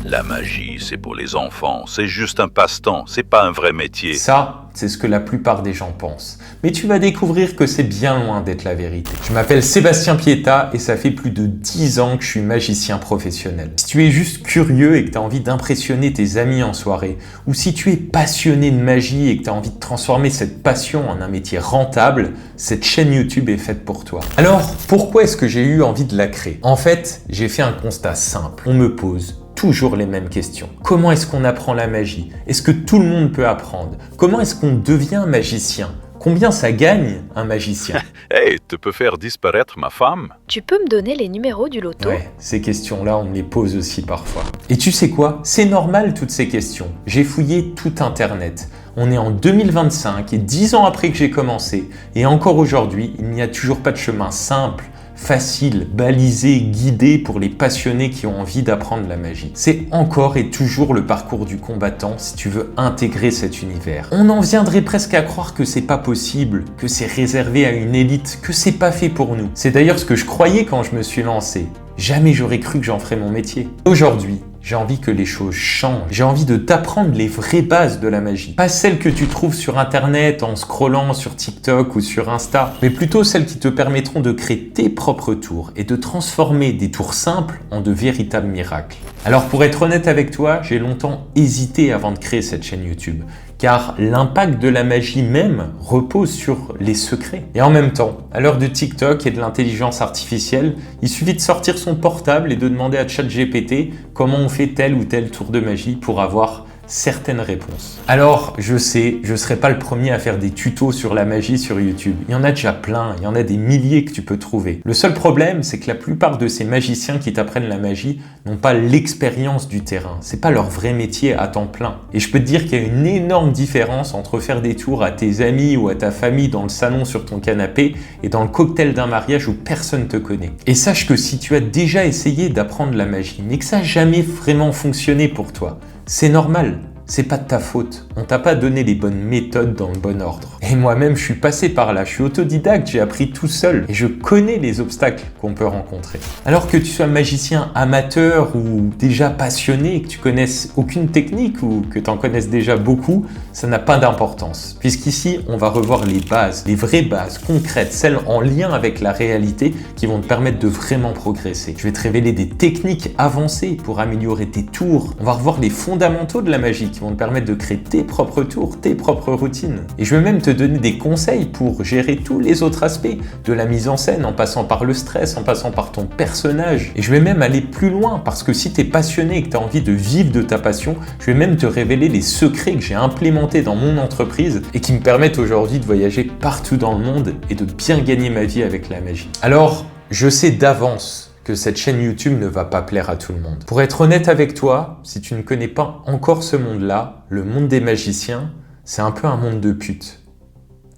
La magie, c'est pour les enfants, c'est juste un passe-temps, c'est pas un vrai métier. Ça, c'est ce que la plupart des gens pensent. Mais tu vas découvrir que c'est bien loin d'être la vérité. Je m'appelle Sébastien Pietta et ça fait plus de 10 ans que je suis magicien professionnel. Si tu es juste curieux et que tu as envie d'impressionner tes amis en soirée, ou si tu es passionné de magie et que tu as envie de transformer cette passion en un métier rentable, cette chaîne YouTube est faite pour toi. Alors, pourquoi est-ce que j'ai eu envie de la créer? En fait, j'ai fait un constat simple. On me pose toujours les mêmes questions. Comment est-ce qu'on apprend la magie? Est-ce que tout le monde peut apprendre? Comment est-ce qu'on devient magicien? Combien ça gagne un magicien? Hey, tu peux faire disparaître ma femme? Tu peux me donner les numéros du loto? Ouais, ces questions-là, on me les pose aussi parfois. Et tu sais quoi? C'est normal toutes ces questions. J'ai fouillé tout Internet. On est en 2025 et 10 ans après que j'ai commencé. Et encore aujourd'hui, il n'y a toujours pas de chemin simple, facile, balisé, guidé pour les passionnés qui ont envie d'apprendre la magie. C'est encore et toujours le parcours du combattant si tu veux intégrer cet univers. On en viendrait presque à croire que c'est pas possible, que c'est réservé à une élite, que c'est pas fait pour nous. C'est d'ailleurs ce que je croyais quand je me suis lancé. Jamais j'aurais cru que j'en ferais mon métier. Aujourd'hui, j'ai envie que les choses changent. J'ai envie de t'apprendre les vraies bases de la magie. Pas celles que tu trouves sur Internet en scrollant sur TikTok ou sur Insta, mais plutôt celles qui te permettront de créer tes propres tours et de transformer des tours simples en de véritables miracles. Alors pour être honnête avec toi, j'ai longtemps hésité avant de créer cette chaîne YouTube, car l'impact de la magie même repose sur les secrets. Et en même temps, à l'heure de TikTok et de l'intelligence artificielle, il suffit de sortir son portable et de demander à ChatGPT comment on fait tel ou tel tour de magie pour avoir certaines réponses. Alors, je sais, je ne serai pas le premier à faire des tutos sur la magie sur YouTube. Il y en a déjà plein, il y en a des milliers que tu peux trouver. Le seul problème, c'est que la plupart de ces magiciens qui t'apprennent la magie n'ont pas l'expérience du terrain. C'est pas leur vrai métier à temps plein. Et je peux te dire qu'il y a une énorme différence entre faire des tours à tes amis ou à ta famille dans le salon sur ton canapé et dans le cocktail d'un mariage où personne te connaît. Et sache que si tu as déjà essayé d'apprendre la magie, mais que ça n'a jamais vraiment fonctionné pour toi, c'est normal, c'est pas de ta faute. On t'a pas donné les bonnes méthodes dans le bon ordre. Et moi-même, je suis passé par là, je suis autodidacte, j'ai appris tout seul et je connais les obstacles qu'on peut rencontrer. Alors que tu sois magicien amateur ou déjà passionné, que tu connaisses aucune technique ou que tu en connaisses déjà beaucoup, ça n'a pas d'importance. Puisqu'ici, on va revoir les bases, les vraies bases concrètes, celles en lien avec la réalité qui vont te permettre de vraiment progresser. Je vais te révéler des techniques avancées pour améliorer tes tours. On va revoir les fondamentaux de la magie qui vont te permettre de créer tes propres tours, tes propres routines. Et je vais même te donner des conseils pour gérer tous les autres aspects, de la mise en scène, en passant par le stress, en passant par ton personnage. Et je vais même aller plus loin, parce que si tu es passionné et que tu as envie de vivre de ta passion, je vais même te révéler les secrets que j'ai implémentés dans mon entreprise et qui me permettent aujourd'hui de voyager partout dans le monde et de bien gagner ma vie avec la magie. Alors, je sais d'avance que cette chaîne YouTube ne va pas plaire à tout le monde. Pour être honnête avec toi, si tu ne connais pas encore ce monde-là, le monde des magiciens, c'est un peu un monde de putes.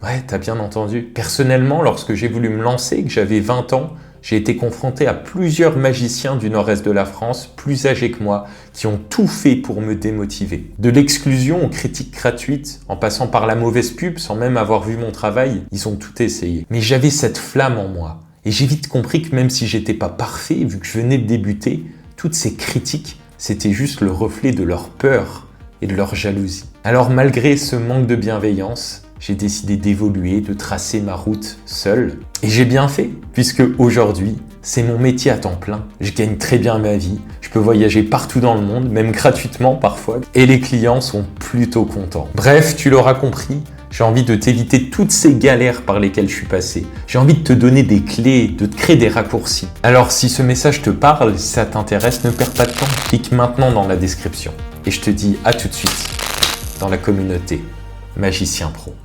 Ouais, t'as bien entendu. Personnellement, lorsque j'ai voulu me lancer et que j'avais 20 ans, j'ai été confronté à plusieurs magiciens du nord-est de la France, plus âgés que moi, qui ont tout fait pour me démotiver. De l'exclusion aux critiques gratuites, en passant par la mauvaise pub sans même avoir vu mon travail, ils ont tout essayé. Mais j'avais cette flamme en moi. Et j'ai vite compris que même si j'étais pas parfait, vu que je venais de débuter, toutes ces critiques, c'était juste le reflet de leur peur et de leur jalousie. Alors malgré ce manque de bienveillance, j'ai décidé d'évoluer, de tracer ma route seul. Et j'ai bien fait, puisque aujourd'hui, c'est mon métier à temps plein. Je gagne très bien ma vie, je peux voyager partout dans le monde, même gratuitement parfois, et les clients sont plutôt contents. Bref, tu l'auras compris, j'ai envie de t'éviter toutes ces galères par lesquelles je suis passé. J'ai envie de te donner des clés, de te créer des raccourcis. Alors si ce message te parle, si ça t'intéresse, ne perds pas de temps. Clique maintenant dans la description. Et je te dis à tout de suite dans la communauté Magicien Pro.